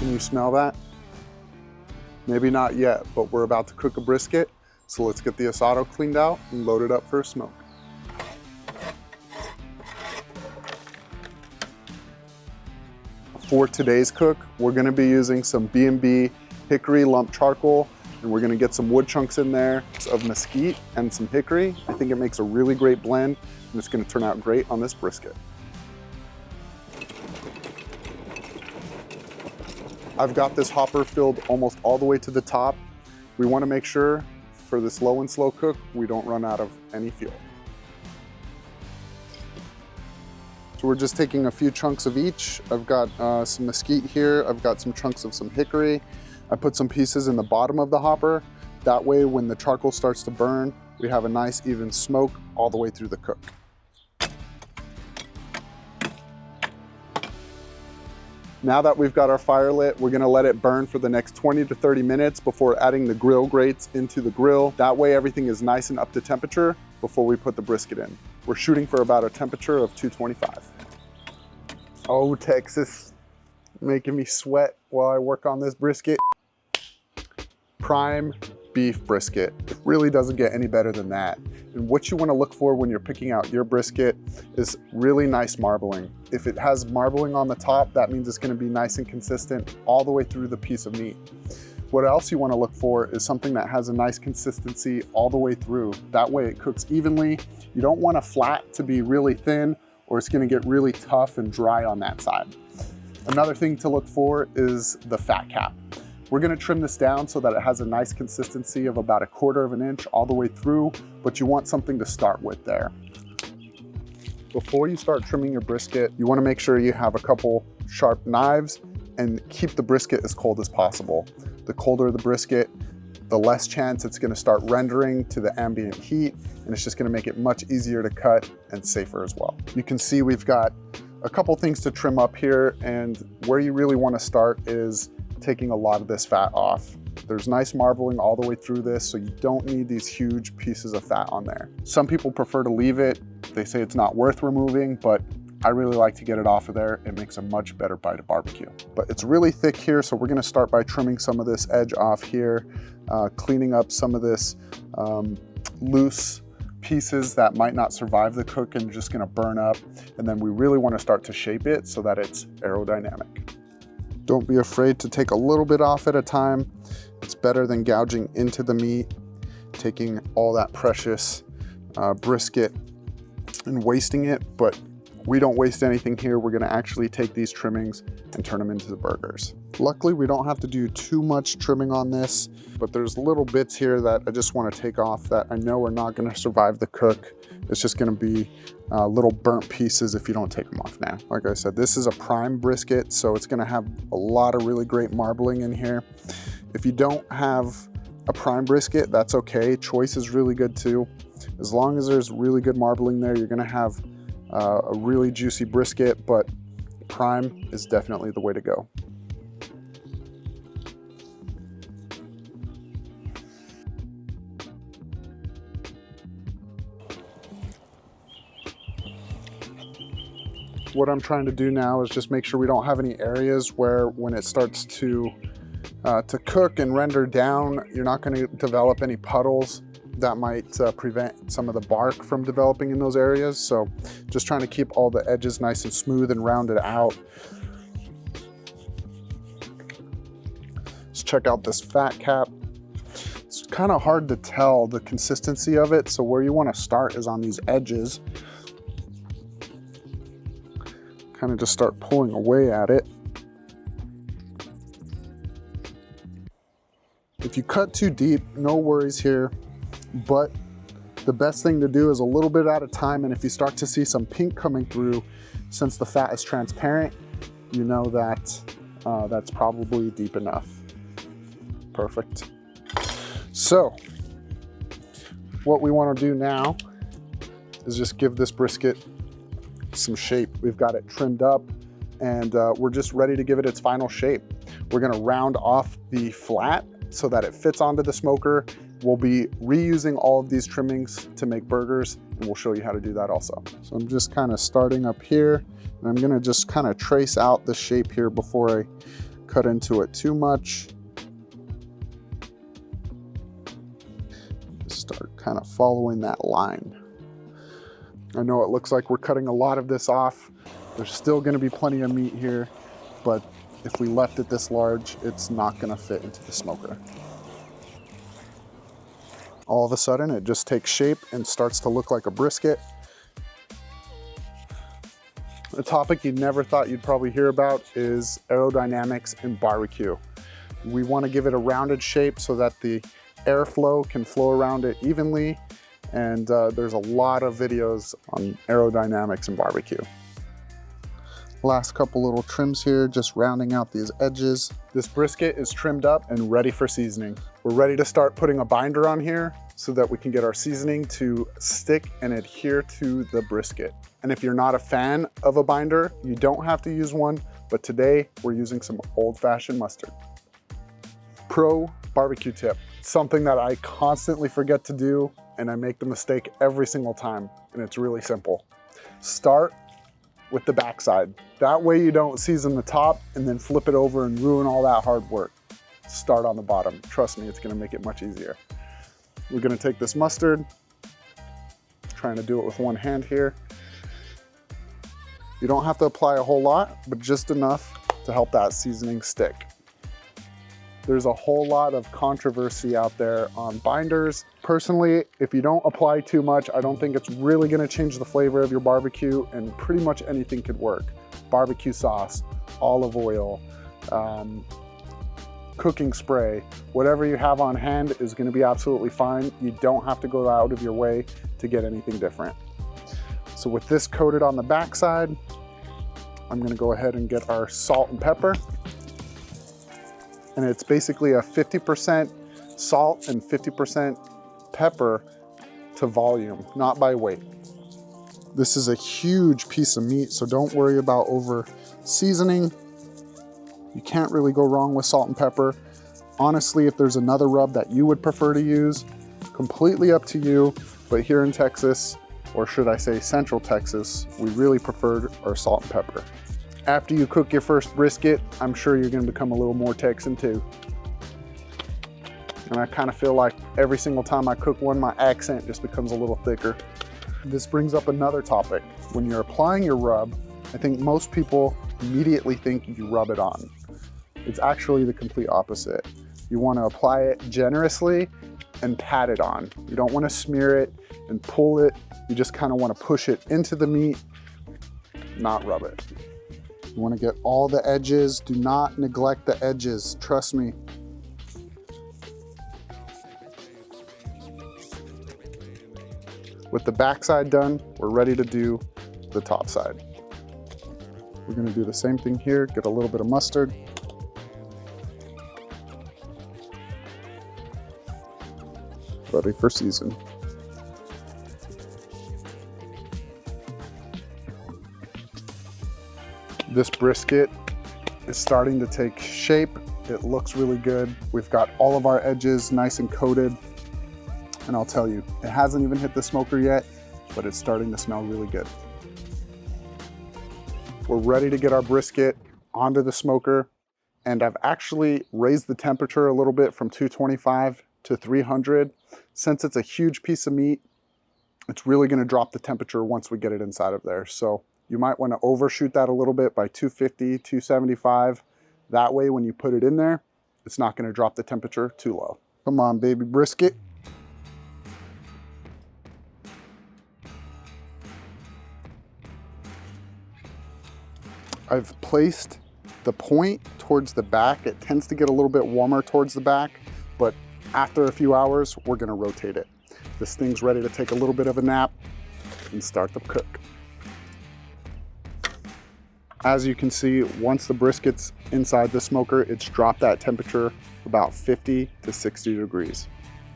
Can you smell that? Maybe not yet, but we're about to cook a brisket. So let's get the asado cleaned out and load it up for a smoke. For today's cook, we're gonna be using some B&B hickory lump charcoal, and we're gonna get some wood chunks in there of mesquite and some hickory. I think it makes a really great blend, and it's gonna turn out great on this brisket. I've got this hopper filled almost all the way to the top. We wanna make sure for this low and slow cook, we don't run out of any fuel. So we're just taking a few chunks of each. I've got some mesquite here. I've got some chunks of some hickory. I put some pieces in the bottom of the hopper. That way, when the charcoal starts to burn, we have a nice even smoke all the way through the cook. Now that we've got our fire lit, we're gonna let it burn for the next 20 to 30 minutes before adding the grill grates into the grill. That way everything is nice and up to temperature before we put the brisket in. We're shooting for about a temperature of 225. Oh, Texas, making me sweat while I work on this brisket. Prime beef brisket. It really doesn't get any better than that. And what you want to look for when you're picking out your brisket is really nice marbling. If it has marbling on the top, that means it's going to be nice and consistent all the way through the piece of meat. What else you want to look for is something that has a nice consistency all the way through. That way it cooks evenly. You don't want a flat to be really thin, or it's going to get really tough and dry on that side. Another thing to look for is the fat cap. We're gonna trim this down so that it has a nice consistency of about 1/4 of an inch all the way through, but you want something to start with there. Before you start trimming your brisket, you wanna make sure you have a couple sharp knives and keep the brisket as cold as possible. The colder the brisket, the less chance it's gonna start rendering to the ambient heat, and it's just gonna make it much easier to cut and safer as well. You can see we've got a couple things to trim up here, and where you really wanna start is taking a lot of this fat off. There's nice marbling all the way through this, so you don't need these huge pieces of fat on there. Some people prefer to leave it. They say it's not worth removing, but I really like to get it off of there. It makes a much better bite of barbecue. But it's really thick here, so we're gonna start by trimming some of this edge off here, cleaning up some of this loose pieces that might not survive the cook and just gonna burn up. And then we really wanna start to shape it so that it's aerodynamic. Don't be afraid to take a little bit off at a time. It's better than gouging into the meat, taking all that precious brisket and wasting it, but we don't waste anything here. We're gonna actually take these trimmings and turn them into the burgers. Luckily, we don't have to do too much trimming on this, but there's little bits here that I just wanna take off that I know are not gonna survive the cook. It's just gonna be little burnt pieces if you don't take them off now. Like I said, this is a prime brisket, so it's gonna have a lot of really great marbling in here. If you don't have a prime brisket, that's okay. Choice is really good too. As long as there's really good marbling there, you're gonna have a really juicy brisket, but prime is definitely the way to go. What I'm trying to do now is just make sure we don't have any areas where when it starts to cook and render down, you're not going to develop any puddles that might prevent some of the bark from developing in those areas. So just trying to keep all the edges nice and smooth and rounded out. Let's check out this fat cap. It's kind of hard to tell the consistency of it. So where you want to start is on these edges. Kind of just start pulling away at it. If you cut too deep, no worries here, but the best thing to do is a little bit at a time, and if you start to see some pink coming through, since the fat is transparent, you know that that's probably deep enough. Perfect. So what we want to do now is just give this brisket some shape. We've got it trimmed up, and we're just ready to give it its final shape. We're gonna round off the flat so that it fits onto the smoker. We'll be reusing all of these trimmings to make burgers, and we'll show you how to do that also. So I'm just kind of starting up here, and I'm gonna just kind of trace out the shape here before I cut into it too much. Just start kind of following that line. I know it looks like we're cutting a lot of this off. There's still gonna be plenty of meat here, but if we left it this large, it's not gonna fit into the smoker. All of a sudden, it just takes shape and starts to look like a brisket. A topic you never thought you'd probably hear about is aerodynamics in barbecue. We want to give it a rounded shape so that the airflow can flow around it evenly, and there's a lot of videos on aerodynamics in barbecue. Last couple little trims here, just rounding out these edges. This brisket is trimmed up and ready for seasoning. We're ready to start putting a binder on here so that we can get our seasoning to stick and adhere to the brisket. And if you're not a fan of a binder, you don't have to use one, but today we're using some old-fashioned mustard. Pro barbecue tip, something that I constantly forget to do and I make the mistake every single time, and it's really simple. Start with the backside. That way you don't season the top and then flip it over and ruin all that hard work. Start on the bottom. Trust me, it's gonna make it much easier. We're gonna take this mustard, trying to do it with one hand here. You don't have to apply a whole lot, but just enough to help that seasoning stick. There's a whole lot of controversy out there on binders. Personally, if you don't apply too much, I don't think it's really gonna change the flavor of your barbecue, and pretty much anything could work. Barbecue sauce, olive oil, cooking spray, whatever you have on hand is gonna be absolutely fine. You don't have to go out of your way to get anything different. So with this coated on the backside, I'm gonna go ahead and get our salt and pepper. And it's basically a 50% salt and 50% pepper to volume, not by weight. This is a huge piece of meat, so don't worry about over seasoning. You can't really go wrong with salt and pepper. Honestly, if there's another rub that you would prefer to use, completely up to you, but here in Texas, or should I say Central Texas, we really preferred our salt and pepper. After you cook your first brisket, I'm sure you're gonna become a little more Texan too. And I kind of feel like every single time I cook one, my accent just becomes a little thicker. This brings up another topic. When you're applying your rub, I think most people immediately think you rub it on. It's actually the complete opposite. You want to apply it generously and pat it on. You don't want to smear it and pull it. You just kind of want to push it into the meat, not rub it. You want to get all the edges. Do not neglect the edges, trust me. With the backside done, we're ready to do the top side. We're gonna do the same thing here, get a little bit of mustard. Ready for season. This brisket is starting to take shape. It looks really good. We've got all of our edges nice and coated. And I'll tell you, it hasn't even hit the smoker yet, but it's starting to smell really good. We're ready to get our brisket onto the smoker, and I've actually raised the temperature a little bit from 225 to 300. Since it's a huge piece of meat, it's really gonna drop the temperature once we get it inside of there. So you might wanna overshoot that a little bit by 250, 275. That way, when you put it in there, it's not gonna drop the temperature too low. Come on, baby brisket. I've placed the point towards the back. It tends to get a little bit warmer towards the back, but after a few hours, we're gonna rotate it. This thing's ready to take a little bit of a nap and start the cook. As you can see, once the brisket's inside the smoker, it's dropped that temperature about 50 to 60 degrees.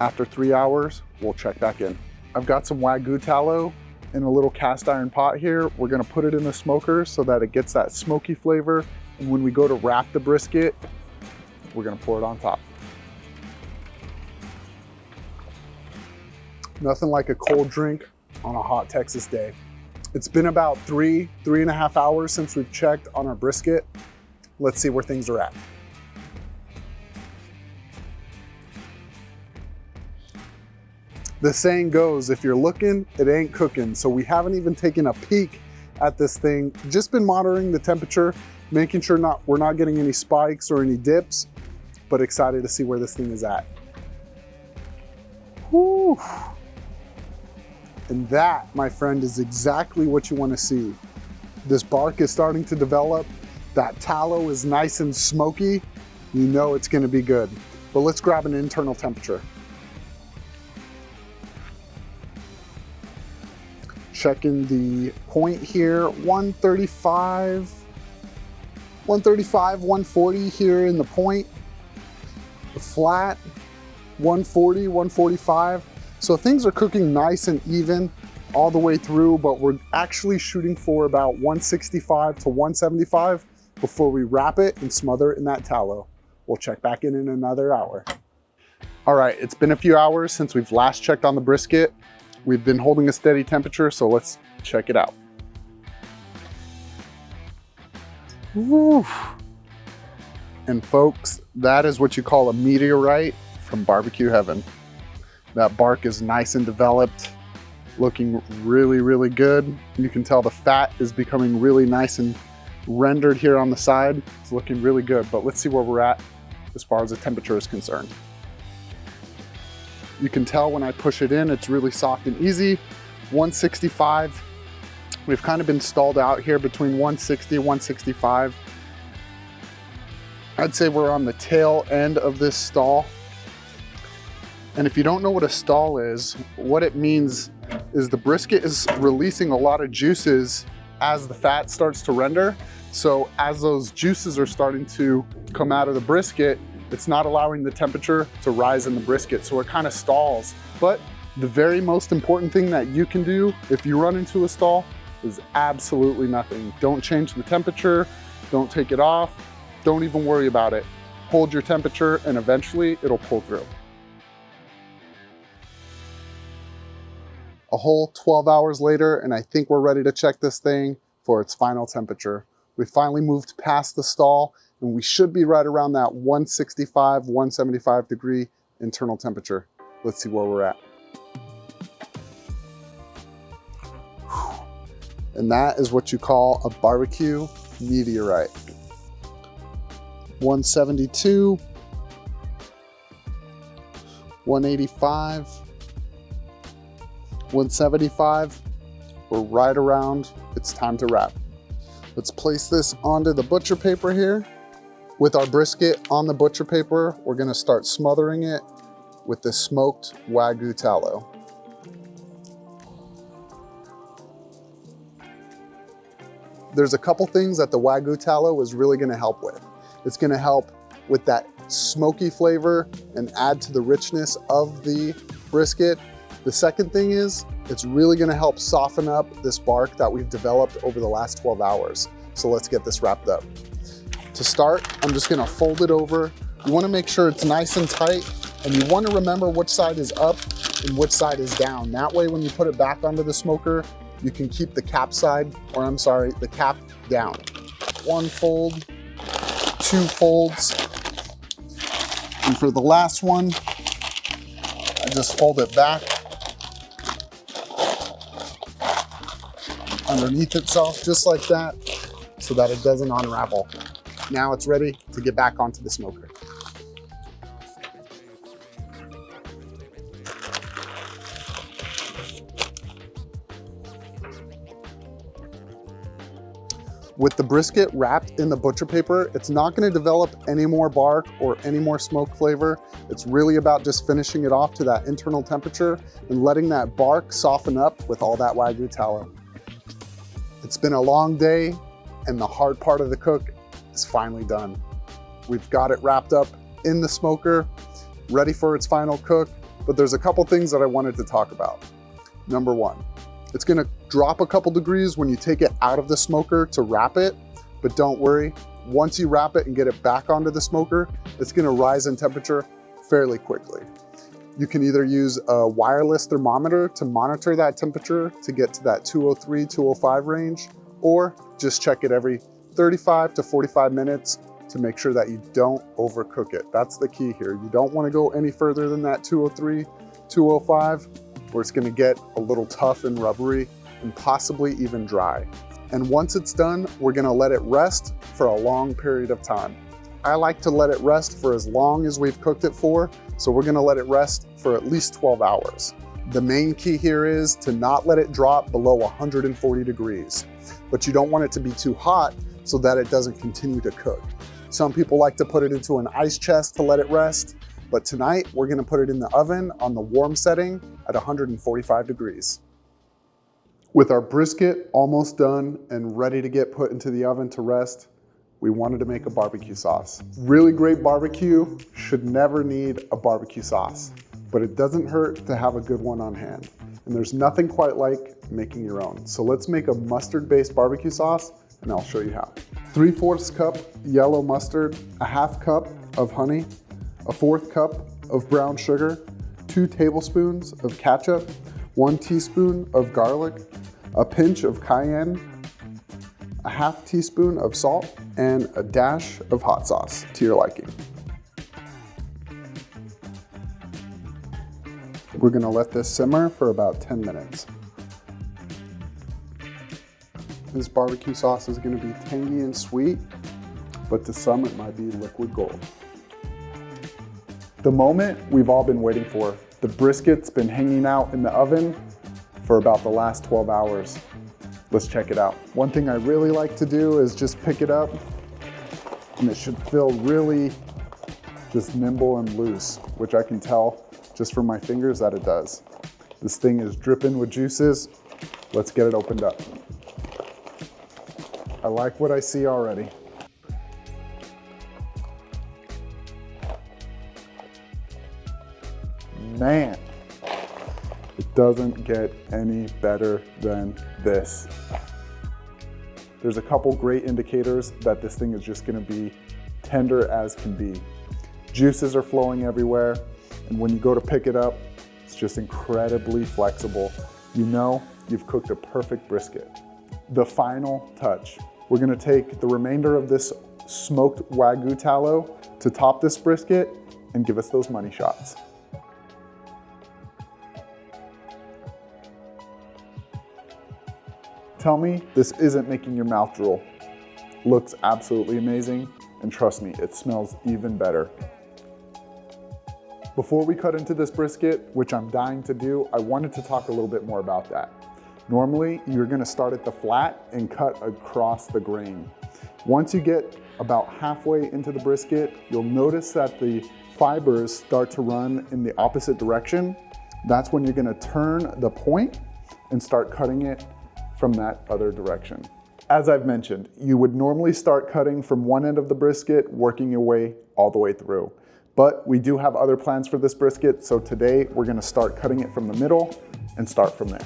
After 3 hours, we'll check back in. I've got some Wagyu tallow in a little cast iron pot here. We're gonna put it in the smoker so that it gets that smoky flavor. And when we go to wrap the brisket, we're gonna pour it on top. Nothing like a cold drink on a hot Texas day. It's been about 3.5 hours since we've checked on our brisket. Let's see where things are at. The saying goes, if you're looking, it ain't cooking. So we haven't even taken a peek at this thing, just been monitoring the temperature, making sure we're not getting any spikes or any dips, but excited to see where this thing is at. Whew. And that, my friend, is exactly what you want to see. This bark is starting to develop. That tallow is nice and smoky. You know it's going to be good. But let's grab an internal temperature. Checking the point here, 135, 140 here in the point. The flat, 140, 145. So things are cooking nice and even all the way through, but we're actually shooting for about 165 to 175 before we wrap it and smother it in that tallow. We'll check back in another hour. All right, it's been a few hours since we've last checked on the brisket. We've been holding a steady temperature, so let's check it out. Woo. And folks, that is what you call a meteorite from barbecue heaven. That bark is nice and developed, looking really, really good. You can tell the fat is becoming really nice and rendered here on the side. It's looking really good, but let's see where we're at as far as the temperature is concerned. You can tell when I push it in, it's really soft and easy. 165. We've kind of been stalled out here between 160 and 165. I'd say we're on the tail end of this stall. And if you don't know what a stall is, what it means is the brisket is releasing a lot of juices as the fat starts to render. So as those juices are starting to come out of the brisket, it's not allowing the temperature to rise in the brisket, so it kind of stalls. But the very most important thing that you can do if you run into a stall is absolutely nothing. Don't change the temperature, don't take it off, don't even worry about it. Hold your temperature and eventually it'll pull through. A whole 12 hours later, and I think we're ready to check this thing for its final temperature. We finally moved past the stall, and we should be right around that 165, 175 degree internal temperature. Let's see where we're at. And that is what you call a barbecue meteorite. 172, 185, 175. We're right around, it's time to wrap. Let's place this onto the butcher paper here. With our brisket on the butcher paper, we're gonna start smothering it with the smoked Wagyu tallow. There's a couple things that the Wagyu tallow is really gonna help with. It's gonna help with that smoky flavor and add to the richness of the brisket. The second thing is, it's really gonna help soften up this bark that we've developed over the last 12 hours. So let's get this wrapped up. To start, I'm just gonna fold it over. You wanna make sure it's nice and tight, and you wanna remember which side is up and which side is down. That way, when you put it back onto the smoker, you can keep the cap side, or I'm sorry, the cap down. One fold, two folds. And for the last one, I just fold it back underneath itself, just like that, so that it doesn't unravel. Now it's ready to get back onto the smoker. With the brisket wrapped in the butcher paper, it's not gonna develop any more bark or any more smoke flavor. It's really about just finishing it off to that internal temperature and letting that bark soften up with all that Wagyu tallow. It's been a long day, and the hard part of the cook is finally done. We've got it wrapped up in the smoker, ready for its final cook, but there's a couple things that I wanted to talk about. Number one, it's gonna drop a couple degrees when you take it out of the smoker to wrap it, but don't worry, once you wrap it and get it back onto the smoker, it's gonna rise in temperature fairly quickly. You can either use a wireless thermometer to monitor that temperature to get to that 203, 205 range, or just check it every 35 to 45 minutes to make sure that you don't overcook it. That's the key here. You don't wanna go any further than that 203, 205. where it's gonna get a little tough and rubbery and possibly even dry. And once it's done, we're gonna let it rest for a long period of time. I like to let it rest for as long as we've cooked it for, so we're gonna let it rest for at least 12 hours. The main key here is to not let it drop below 140 degrees, but you don't want it to be too hot so that it doesn't continue to cook. Some people like to put it into an ice chest to let it rest, but tonight we're gonna put it in the oven on the warm setting at 145 degrees. With our brisket almost done and ready to get put into the oven to rest, we wanted to make a barbecue sauce. Really great barbecue should never need a barbecue sauce, but it doesn't hurt to have a good one on hand. And there's nothing quite like making your own. So let's make a mustard-based barbecue sauce, and I'll show you how. 3/4 cup yellow mustard, a 1/2 cup of honey, a 1/4 cup of brown sugar, 2 tablespoons of ketchup, 1 teaspoon of garlic, a pinch of cayenne, a 1/2 teaspoon of salt, and a dash of hot sauce to your liking. We're gonna let this simmer for about 10 minutes. This barbecue sauce is gonna be tangy and sweet, but to some it might be liquid gold. The moment we've all been waiting for. The brisket's been hanging out in the oven for about the last 12 hours. Let's check it out. One thing I really like to do is just pick it up, and it should feel really just nimble and loose, which I can tell just from my fingers that it does. This thing is dripping with juices. Let's get it opened up. I like what I see already. Man, it doesn't get any better than this. There's a couple great indicators that this thing is just gonna be tender as can be. Juices are flowing everywhere, and when you go to pick it up, it's just incredibly flexible. You know you've cooked a perfect brisket. The final touch. We're gonna take the remainder of this smoked Wagyu tallow to top this brisket and give us those money shots. Tell me this isn't making your mouth drool. Looks absolutely amazing, and trust me, it smells even better. Before we cut into this brisket, which I'm dying to do, I wanted to talk a little bit more about that. Normally, you're gonna start at the flat and cut across the grain. Once you get about halfway into the brisket, you'll notice that the fibers start to run in the opposite direction. That's when you're gonna turn the point and start cutting it from that other direction. As I've mentioned, you would normally start cutting from one end of the brisket, working your way all the way through. But we do have other plans for this brisket, so today we're gonna start cutting it from the middle and start from there.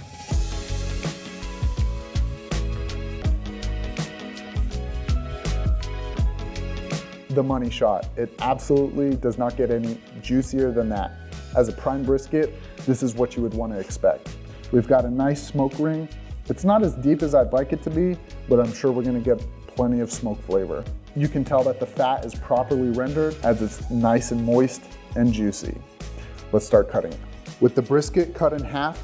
The money shot. It absolutely does not get any juicier than that. As a prime brisket, this is what you would want to expect. We've got a nice smoke ring. It's not as deep as I'd like it to be, but I'm sure we're gonna get plenty of smoke flavor. You can tell that the fat is properly rendered as it's nice and moist and juicy. Let's start cutting it. With the brisket cut in half,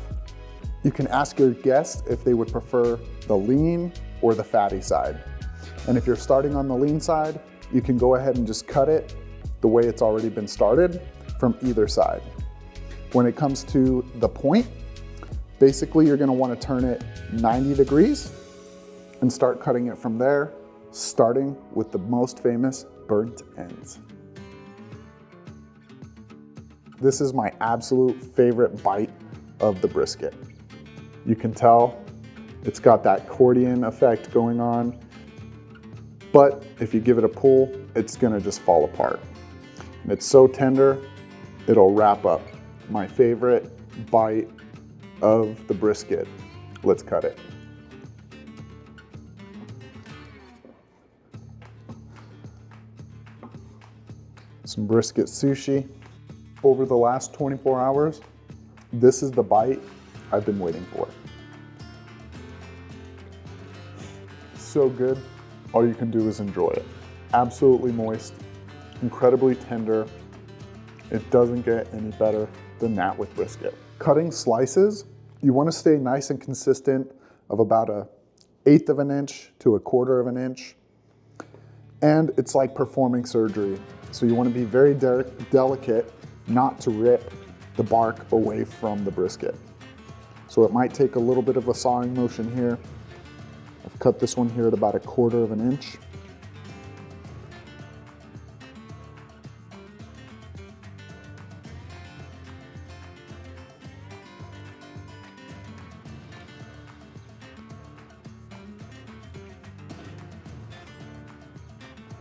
you can ask your guest if they would prefer the lean or the fatty side. And if you're starting on the lean side, you can go ahead and just cut it the way it's already been started from either side. When it comes to the point, basically you're gonna wanna turn it 90 degrees and start cutting it from there, starting with the most famous burnt ends. This is my absolute favorite bite of the brisket. You can tell it's got that accordion effect going on, but if you give it a pull, it's gonna just fall apart. And it's so tender, it'll wrap up. My favorite bite of the brisket. Let's cut it. Some brisket sushi. Over the last 24 hours, this is the bite I've been waiting for. So good, all you can do is enjoy it. Absolutely moist, incredibly tender. It doesn't get any better than that with brisket. Cutting slices, you want to stay nice and consistent of about 1/8 of an inch to 1/4 of an inch. And it's like performing surgery. So you want to be very delicate not to rip the bark away from the brisket. So it might take a little bit of a sawing motion here. I've cut this one here at about 1/4 of an inch.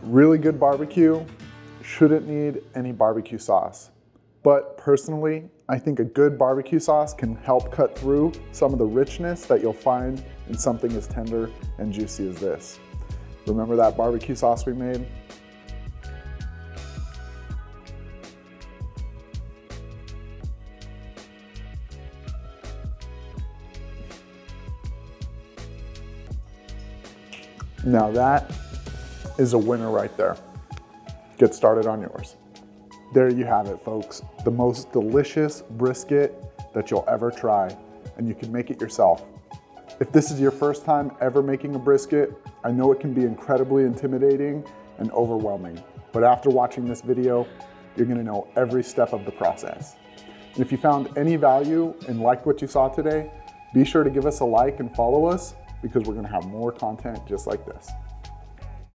Really good barbecue shouldn't need any barbecue sauce. But personally, I think a good barbecue sauce can help cut through some of the richness that you'll find in something as tender and juicy as this. Remember that barbecue sauce we made? Now that is a winner right there. Get started on yours. There you have it, folks. The most delicious brisket that you'll ever try, and you can make it yourself. If this is your first time ever making a brisket, I know it can be incredibly intimidating and overwhelming, but after watching this video, you're gonna know every step of the process. And if you found any value and liked what you saw today, be sure to give us a like and follow us, because we're gonna have more content just like this.